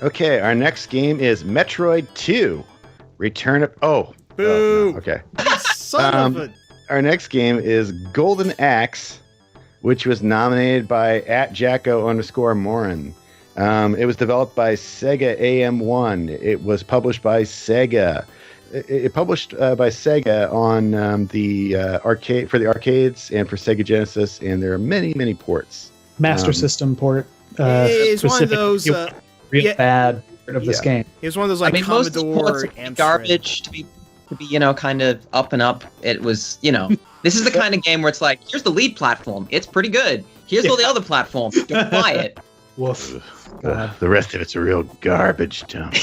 Okay, our next game is Metroid 2. Return of... Boo! No, okay. Son of a... Our next game is Golden Axe, which was nominated by @Jacko_Morin. It was developed by Sega AM1. It was published by Sega. It published by Sega on the arcade for the arcades and for Sega Genesis, and there are many, many ports. Master System port. It's one of those real bad of this game. It was one of those like most of the Commodore ports are garbage to be kind of up and up. It was, this is the kind of game where it's like, here's the lead platform. It's pretty good. Here's all the other platforms. Don't buy it. Woof. The rest of it's a real garbage dump.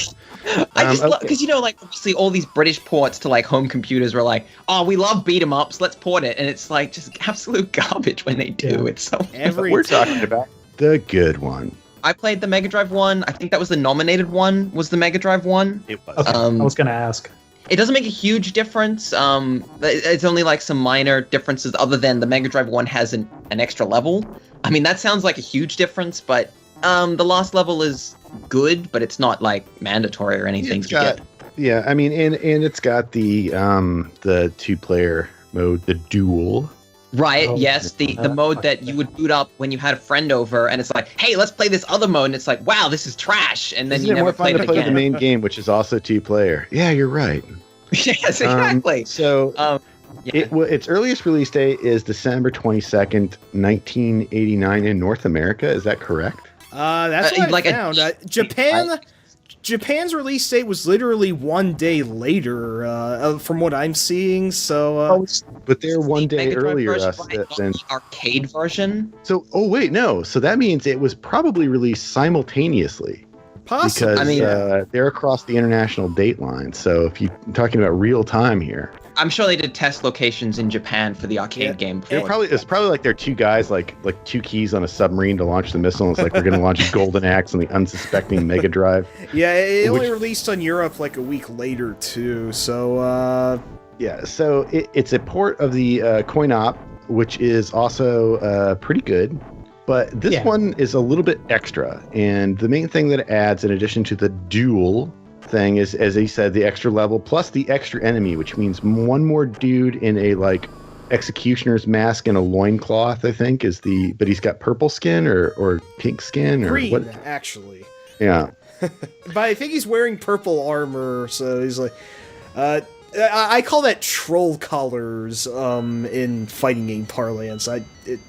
I just love, because obviously all these British ports to like home computers were like, oh, we love beat 'em ups, let's port it, and it's like just absolute garbage when they do. It's so we're talking about the good one. I played the Mega Drive one. I think that was the nominated one. Was the Mega Drive one? It was. Okay, I was gonna ask. It doesn't make a huge difference. It's only like some minor differences, other than the Mega Drive one has an extra level. I mean, that sounds like a huge difference, but the last level is good, but it's not like mandatory or anything to get. Yeah, I mean, and it's got the 2-player mode, the duel. Right, yes, the mode that you would boot up when you had a friend over, and it's like, hey, let's play this other mode, and it's like, wow, this is trash, and then you never played it again. Play the main game, which is also 2-player. Yeah, you're right. Yes, exactly. Its earliest release date is December 22nd, 1989 in North America. Is that correct? That's what I found. Japan's release date was literally 1 day later, from what I'm seeing. So, but they're 1 day earlier than the arcade version. So, so that means it was probably released simultaneously. Possibly, because they're across the international date line. So, if you're talking about real time here. I'm sure they did test locations in Japan for the arcade game. It's probably like they're two guys, like two keys on a submarine to launch the missile. And it's like we're going to launch Golden Axe on the unsuspecting Mega Drive. Yeah, it only released on Europe like a week later too. So so it's a port of the coin-op, which is also pretty good. But this one is a little bit extra, and the main thing that it adds, in addition to the duel thing, is, as he said, the extra level plus the extra enemy, which means one more dude in a like executioner's mask and a loincloth, I think, but he's got purple skin or pink skin or green, what? Actually. Yeah. But I think he's wearing purple armor, so he's like I call that troll colors in fighting game parlance.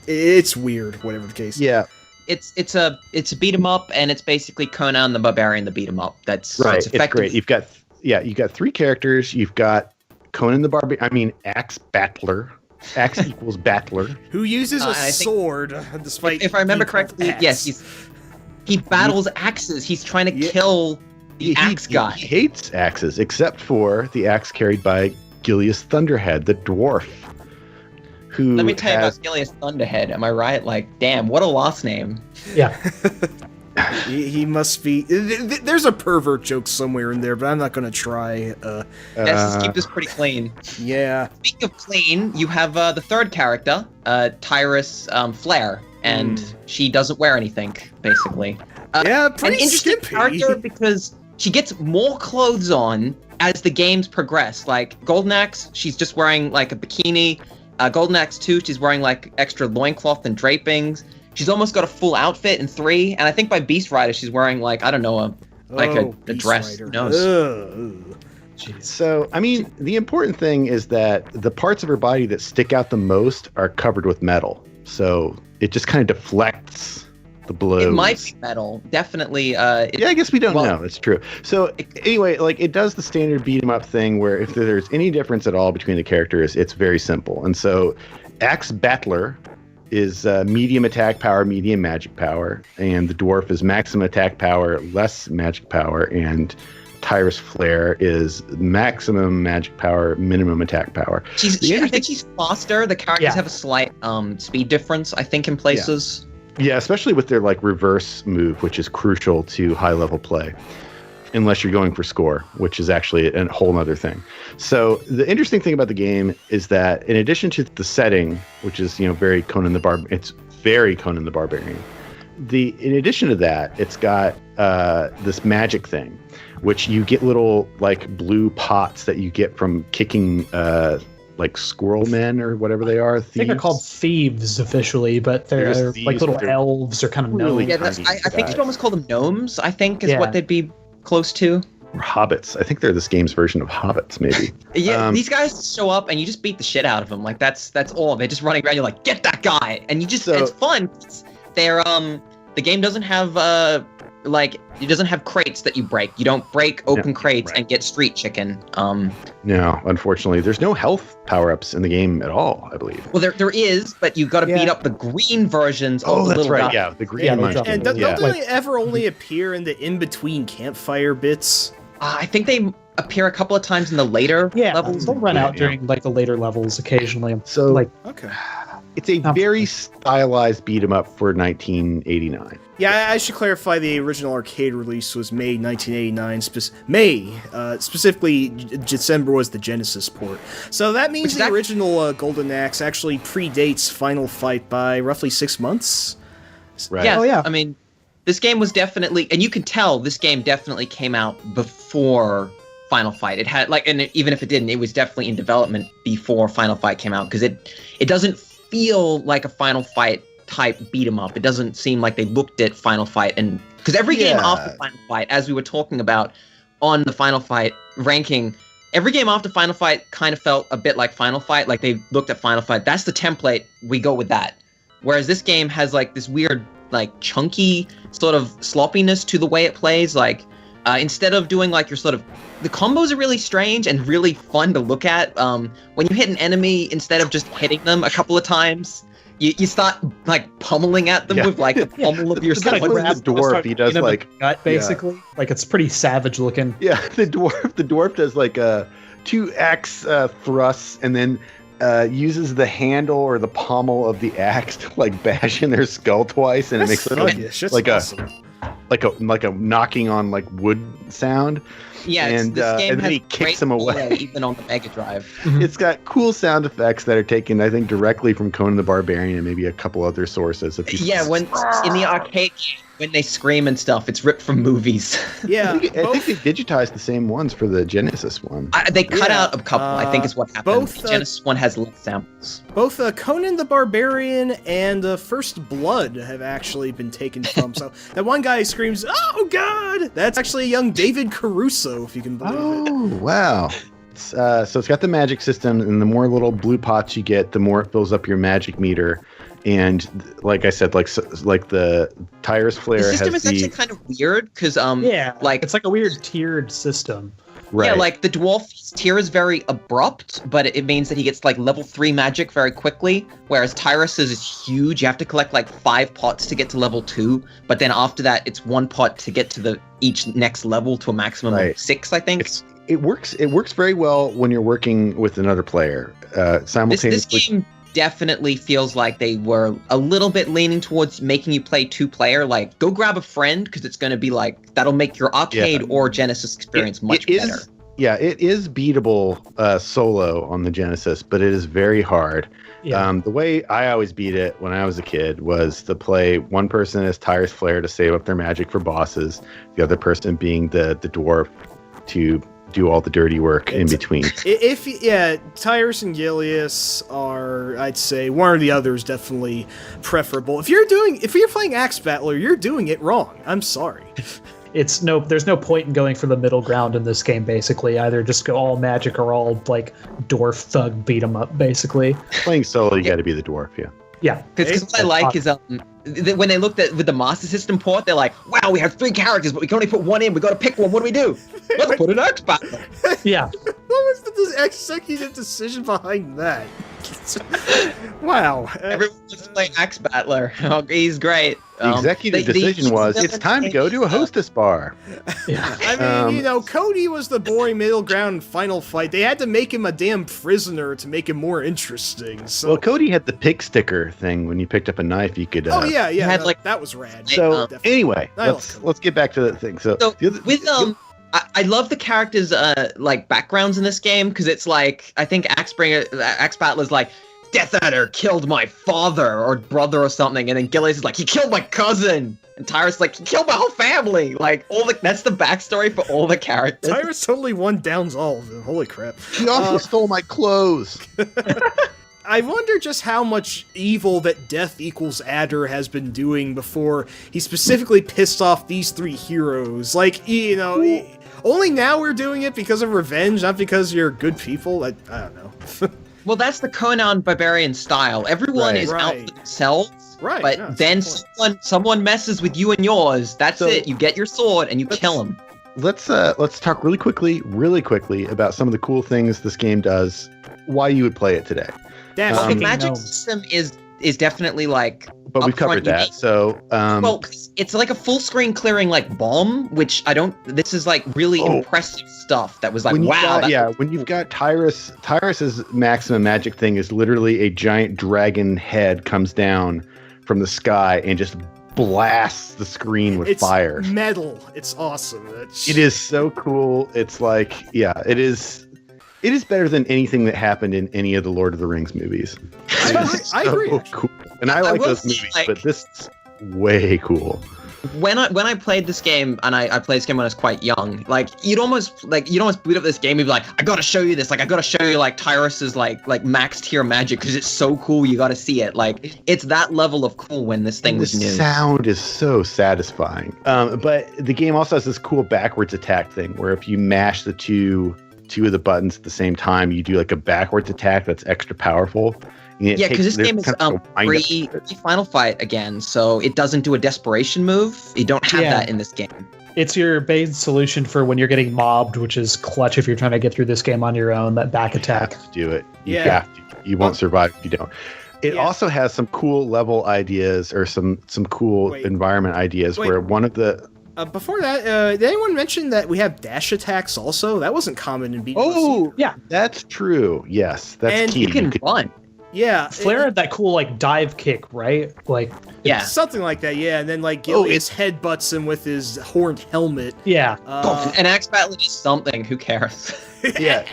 It's weird, whatever the case. Yeah. It's a beat 'em up, and it's basically Conan the Barbarian the beat 'em up. That's right. It's great. You've got 3 characters. You've got Conan the Barbarian. I mean, Axe Battler. Axe equals Battler. Who uses a sword, despite. If I remember correctly, yes, he battles axes. He's trying to kill the axe guy. He hates axes, except for the axe carried by Gilius Thunderhead, the dwarf. Let me tell you about Gilius Thunderhead. Am I right? Like, damn, what a last name. Yeah. he must be. There's a pervert joke somewhere in there, but I'm not going to try. Let's keep this pretty clean. Yeah. Speaking of clean, you have the third character, Tyris Flare, and she doesn't wear anything, basically. Pretty an interesting skimpy. character because she gets more clothes on as the games progress. Like Golden Axe, she's just wearing like a bikini. Golden Axe 2, she's wearing like extra loincloth and drapings. She's almost got a full outfit in 3, and I think by Beast Rider she's wearing like, I don't know, a dress. Who knows? So, I mean, the important thing is that the parts of her body that stick out the most are covered with metal. So it just kind of deflects the blows. It might be metal, definitely. I guess we don't know. It's true. So anyway, like it does the standard beat 'em up thing where if there's any difference at all between the characters, it's very simple. And so Axe Battler is medium attack power, medium magic power, and the dwarf is maximum attack power, less magic power, and Tyris Flare is maximum magic power, minimum attack power. I think she's faster. The characters have a slight speed difference, I think, in places. Yeah, especially with their like reverse move, which is crucial to high level play, unless you're going for score, which is actually a whole nother thing. So the interesting thing about the game is that in addition to the setting, which is very Conan the Barbarian, it's very Conan the Barbarian. in addition to that, it's got this magic thing, which you get little like blue pots that you get from kicking like squirrel men or whatever they are. I think they're called thieves officially, but they're like little elves or kind of gnomes. Yeah, I think you'd almost call them gnomes, I think is what they'd be close to. Or hobbits. I think they're this game's version of hobbits, maybe. Yeah, these guys show up and you just beat the shit out of them. Like that's all. They're just running around. You're like, get that guy, and you just it's fun. They're the game doesn't have it doesn't have crates that you break. You don't break open crates and get street chicken. No, unfortunately, there's no health power-ups in the game at all, I believe. Well, there is, but you got to beat up the green versions of the little guy. Yeah, the green ones. And don't they ever only appear in the in-between campfire bits? I think they appear a couple of times in the later levels. They'll run out during like the later levels occasionally. So okay. It's a very stylized beat 'em up for 1989. Yeah, I should clarify the original arcade release was May 1989. Specifically, December was the Genesis port. So that means the original Golden Axe actually predates Final Fight by roughly 6 months. Right. Yes, yeah. I mean, this game was definitely, and you can tell this game definitely came out before Final Fight. It had and even if it didn't, it was definitely in development before Final Fight came out because it doesn't feel like a Final Fight type beat 'em up. It doesn't seem like they looked at Final Fight and because every game after Final Fight, as we were talking about on the Final Fight ranking, every game after Final Fight kind of felt a bit like Final Fight. Like they looked at Final Fight, that's the template, we go with that. Whereas this game has like this weird, like chunky sort of sloppiness to the way it plays. Like instead of doing like your sort of the combos are really strange and really fun to look at. When you hit an enemy, instead of just hitting them a couple of times, you start like pummeling at them with like the pummel of your sword. The dwarf, he does like gut, basically. Like it's pretty savage looking. Yeah, the dwarf does like a 2x thrusts and then uses the handle or the pommel of the axe to like bash in their skull twice, and it makes like a knocking on like wood sound. Yeah, and then he kicks him away. Even on the Mega Drive. It's got cool sound effects that are taken, I think, directly from Conan the Barbarian and maybe a couple other sources. Yeah, when in the arcade game, when they scream and stuff, it's ripped from movies. Yeah, I think they digitized the same ones for the Genesis one. They cut out a couple, I think is what happened. The Genesis one has less samples. Both Conan the Barbarian and First Blood have actually been taken from. So that one guy screams, "Oh God!" That's actually a young David Caruso, if you can believe it. Oh, wow. So it's got the magic system, and the more little blue pots you get, the more it fills up your magic meter. And like I said, like the Tyris Flare the system is actually kind of weird because like it's like a weird tiered system. Right. Yeah, like the dwarf's tier is very abrupt, but it means that he gets like level 3 magic very quickly, whereas Tyris's is huge. You have to collect like 5 pots to get to level 2, but then after that, it's 1 pot to get to each next level to a maximum of 6, I think. It works very well when you're working with another player simultaneously. This game definitely feels like they were a little bit leaning towards making you play 2-player. Like, go grab a friend because it's going to be like that'll make your arcade or Genesis experience much better. Yeah, it is beatable solo on the Genesis, but it is very hard. Yeah. The way I always beat it when I was a kid was to play one person as Tyris Flare to save up their magic for bosses, the other person being the dwarf to do all the dirty work in between. Tyris and Gilius are, I'd say, one or the other is definitely preferable. If you're playing Axe Battler, you're doing it wrong. I'm sorry. There's no point in going for the middle ground in this game, basically. Either just go all magic or all like dwarf thug beat 'em up, basically. Playing solo, you got to be the dwarf, Yeah. Because what I like is when they looked at with the Master System port, they're like, wow, we have 3 characters, but we can only put 1 in. We got to pick one. What do we do? Let's put an Axe Battler. Yeah. What was the executive decision behind that? Wow. Everyone's playing Axe Battler. Oh, he's great. The executive decision was, it's time to go to a hostess bar. Yeah. I mean, Cody was the boring middle ground in Final Fight. They had to make him a damn prisoner to make him more interesting. So. Well, Cody had the pig sticker thing. When you picked up a knife, you could... that was rad. So, anyway, let's get back to the thing. I love the characters' like backgrounds in this game because it's like I think Axe Battler's like Death Adder killed my father or brother or something, and then Gilles is like, he killed my cousin, and Tyris like, he killed my whole family. Like that's the backstory for all the characters. Tyris totally downs all of them. Holy crap! He also stole my clothes. I wonder just how much evil that Death equals Adder has been doing before he specifically pissed off these 3 heroes. Like, you know, only now we're doing it because of revenge, not because you're good people. I don't know. Well, that's the Conan Barbarian style. Everyone is out for themselves. Right. But then someone messes with you and yours. That's it. You get your sword and you kill him. Let's talk really quickly about some of the cool things this game does. Why you would play it today. The magic system is definitely like. But we've covered that. So. Well, it's like a full screen clearing like bomb, which I don't. This is like really impressive stuff. That was like wow. When you've got Tyris's maximum magic thing is literally a giant dragon head comes down from the sky and just blasts the screen with fire. It's metal. It's awesome. It is so cool. It's like, it is. It is better than anything that happened in any of the Lord of the Rings movies. I agree. Cool. And I like those movies, but this is way cool. When I played this game, and I played this game when I was quite young, like you'd almost boot up this game and be like, I gotta show you this, like I gotta show you like Tyris's like max tier magic because it's so cool, you gotta see it. Like it's that level of cool when this thing was new. The sound is so satisfying. But the game also has this cool backwards attack thing where if you mash the two of the buttons at the same time, you do like a backwards attack that's extra powerful. Yeah, because this game is pre-Final Fight again, so it doesn't do a desperation move. You don't have that in this game. It's your base solution for when you're getting mobbed, which is clutch if you're trying to get through this game on your own, that back attack. You have to do it. You have to. You won't survive if you don't. It also has some cool level ideas or some cool environment ideas where one of the... before that, did anyone mention that we have dash attacks also? That wasn't common in beat'em ups. Oh, yeah. That's true. Yes, that's key. You can run. Yeah. Flare had that cool, like, dive kick, right? Like, something like that, yeah. And then, like, Gilles headbutts him with his horned helmet. Yeah. An axe battle is something. Who cares? Yeah.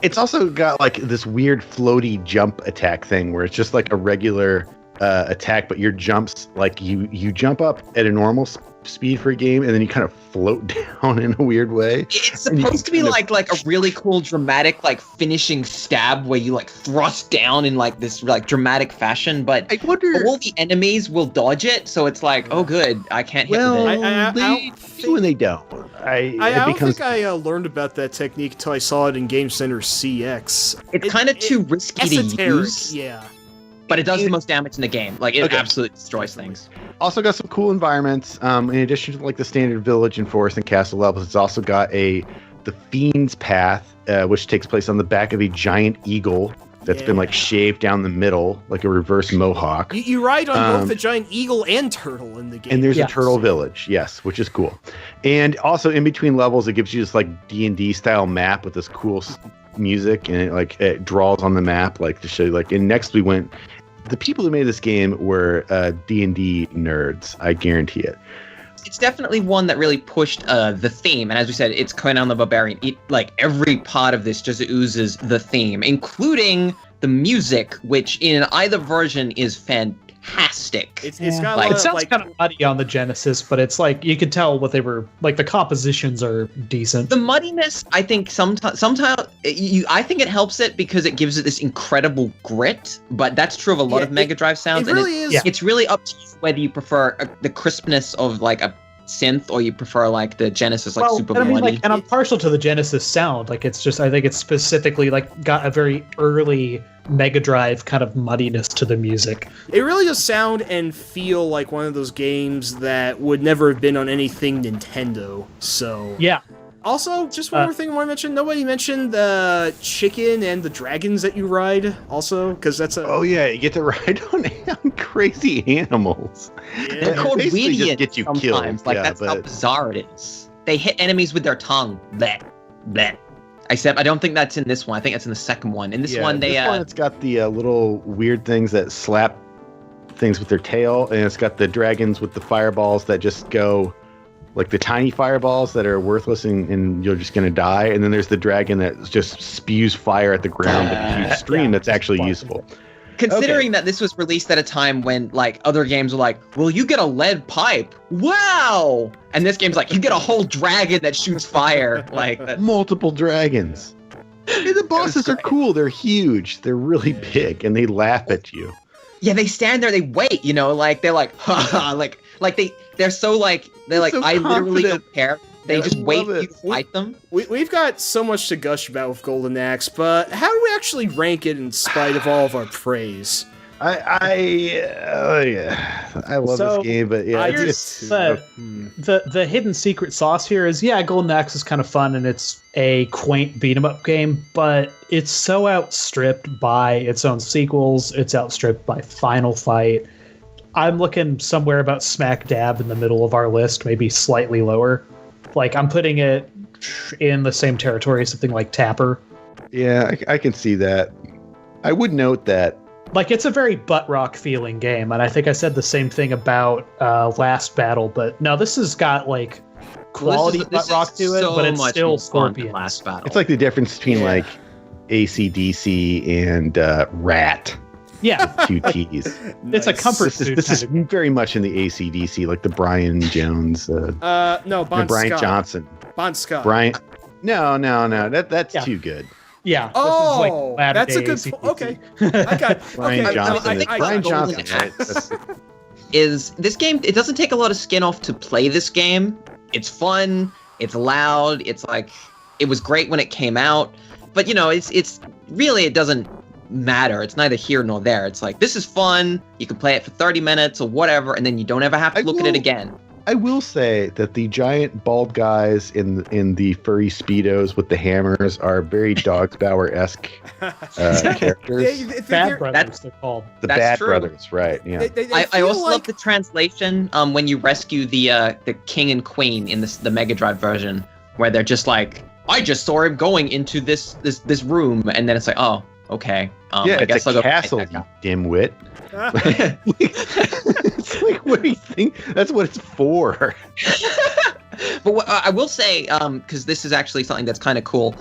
It's also got, like, this weird floaty jump attack thing where it's just, like, a regular attack, but your jumps, like, you jump up at a normal speed for a game, and then you kind of float down in a weird way. It's supposed to be like a really cool dramatic like finishing stab where you like thrust down in like this like dramatic fashion, but I wonder all the enemies will dodge it, so it's like, oh good, I can't hit with it. They do and they don't. I don't think I learned about that technique until I saw it in Game Center CX. It's kind of too risky to use. Yeah. But it does the most damage in the game. Like, it absolutely destroys things. Also got some cool environments. In addition to, like, the standard village and forest and castle levels, it's also got the Fiend's Path, which takes place on the back of a giant eagle that's been, like, shaved down the middle, like a reverse mohawk. You ride on both the giant eagle and turtle in the game. And there's a turtle village, which is cool. And also, in between levels, it gives you this, like, D&D style map with this cool music, and it draws on the map, like, to show you, like, and next we went... The people who made this game were D&D nerds, I guarantee it. It's definitely one that really pushed the theme, and as we said, it's Conan the Barbarian. Like, every part of this just oozes the theme, including the music, which in either version is fantastic. It's got it sounds kind of muddy on the Genesis, but it's like you could tell what they were like. The compositions are decent. The muddiness, I think, sometimes I think it helps it because it gives it this incredible grit. But that's true of a lot of Mega Drive sounds. It really is. It's really up to you whether you prefer the crispness of like a synth or you prefer like the Genesis super muddy. Like, and I'm partial to the Genesis sound. Like, it's just I think it's specifically like got a very early Mega Drive kind of muddiness to the music. It really does sound and feel like one of those games that would never have been on anything Nintendo. So yeah. Also, just one more thing I want to mention. Nobody mentioned the chicken and the dragons that you ride. Also, because that's a you get to ride on crazy animals. Yeah. They're called Basically Weedians just get you sometimes. killed. Like, that's how bizarre it is. They hit enemies with their tongue. Bleh. Bleh. Except I don't think that's in this one. I think that's in the second one. In this one, it's got the little weird things that slap things with their tail, and it's got the dragons with the fireballs that just go like the tiny fireballs that are worthless and you're just going to die. And then there's the dragon that just spews fire at the ground at a huge stream that's actually useful. Considering that this was released at a time when like other games were like, well, you get a lead pipe. Wow. And this game's like, you get a whole dragon that shoots fire. Like multiple dragons. And the bosses are cool. They're huge. They're really big and they laugh at you. Yeah, they stand there, they wait, like they're like, haha, they're so like, they're like, so I literally don't care. They just wait for you to fight them. We've got so much to gush about with Golden Axe, but how do we actually rank it in spite of all of our praise? I love this game, but yeah, the hidden secret sauce here is Golden Axe is kind of fun and it's a quaint beat 'em up game, but it's so outstripped by its own sequels. It's outstripped by Final Fight. I'm looking somewhere about smack dab in the middle of our list, maybe slightly lower. Like I'm putting it in the same territory as something like Tapper. Yeah, I can see that. I would note that. Like, it's a very butt rock feeling game, and I think I said the same thing about Last Battle, but no, this has got, like, quality butt rock to it, but it's still Scorpion. Last Battle. It's like the difference between, like, AC/DC and Rat. Yeah. Two T's. It's a comfort food. This is very much in the AC/DC, like the Brian Jones. No, Bon Brian Scott. Johnson. Bon Scott. Brian. No. That's too good. Yeah. Oh, that's a good point. Okay. I got Brian Johnson. I think Brian Johnson. Is this game? It doesn't take a lot of skin off to play this game. It's fun. It's loud. It's like it was great when it came out, but it's really it doesn't matter. It's neither here nor there. It's like this is fun. You can play it for 30 minutes or whatever, and then you don't ever have to look at it again. I will say that the giant bald guys in the furry Speedos with the hammers are very Dogsbauer-esque characters. Bad Brothers, they're called. The Bad Brothers, right, yeah. I also love the translation when you rescue the king and queen in the Mega Drive version, where they're just like, I just saw him going into this room, and then it's like, oh, okay. I guess it's a castle, you dimwit. It's like, what do you think? That's what it's for. But what, I will say, because this is actually something that's kind of cool,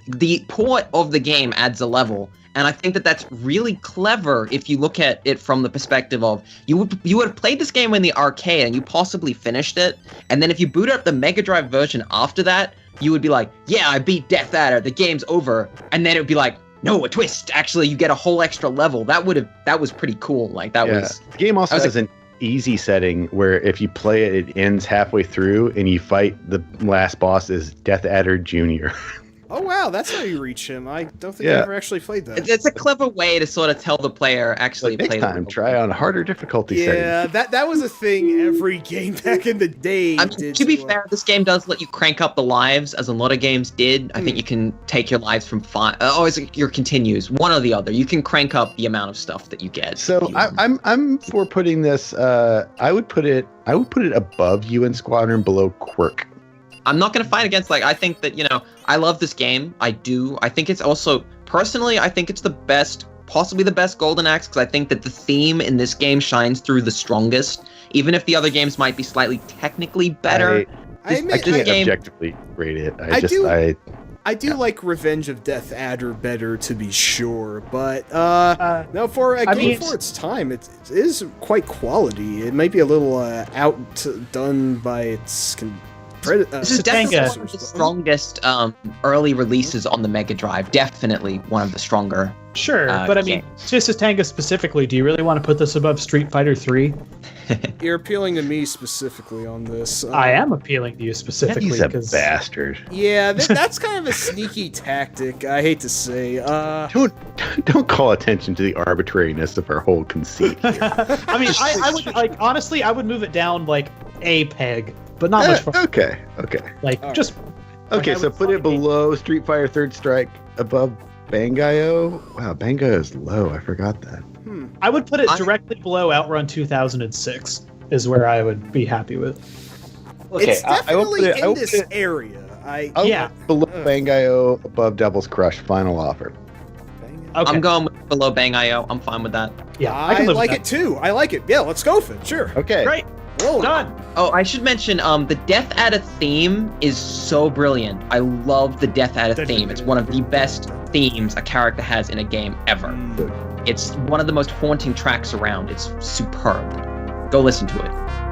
the port of the game adds a level, and I think that that's really clever if you look at it from the perspective of you would have played this game in the arcade and you possibly finished it, and then if you boot up the Mega Drive version after that, you would be like, yeah, I beat Death Adder, the game's over, and then it would be like, no, a twist. Actually, you get a whole extra level. That was pretty cool. Like that was. The game also has an easy setting where if you play it, it ends halfway through, and you fight the last boss as Death Adder Jr. Oh wow, that's how you reach him. I don't think I ever actually played that. It's a clever way to sort of tell the player actually play. Next time, try on harder difficulty settings. Yeah, that was a thing every game back in the day. To be fair, this game does let you crank up the lives, as a lot of games did. I think you can take your lives from 5. Is it your continues? One or the other. You can crank up the amount of stuff that you get. So I'm for putting this. I would put it above UN Squadron, below Quirk. I'm not going to fight against, I think that, I love this game. I do. I think it's also, personally, I think it's possibly the best Golden Axe, because I think that the theme in this game shines through the strongest, even if the other games might be slightly technically better. I can't objectively rate it. I do like Revenge of Death Adder better, to be sure, but no, for a game for its time, it is quite quality. It might be a little outdone by its this is definitely one of the strongest early releases on the Mega Drive. Definitely one of the stronger. Sure, but Tatanga specifically, do you really want to put this above Street Fighter 3? You're appealing to me specifically on this. I am appealing to you specifically. He's a bastard. Yeah, that's kind of a sneaky tactic, I hate to say. Don't call attention to the arbitrariness of our whole conceit here. I would honestly, I would move it down a peg. But not much fun. Okay. Okay, so put it below Street Fighter Third Strike, above Bangai-O. Wow, Bangai-O is low. I forgot that. I would put it directly below Outrun 2006 is where I would be happy with. Okay, it's definitely in this area. Below Bangai-O, above Devil's Crush, final offer. Okay. I'm going below Bangai-O. I'm fine with that. Yeah, I like it too. I like it. Yeah, let's go for it. Sure. Okay. Great. Whoa. Done. Oh, I should mention, the Death Adder theme is so brilliant. I love the Death Adder theme. It's one of the best themes a character has in a game ever. It's one of the most haunting tracks around. It's superb. Go listen to it.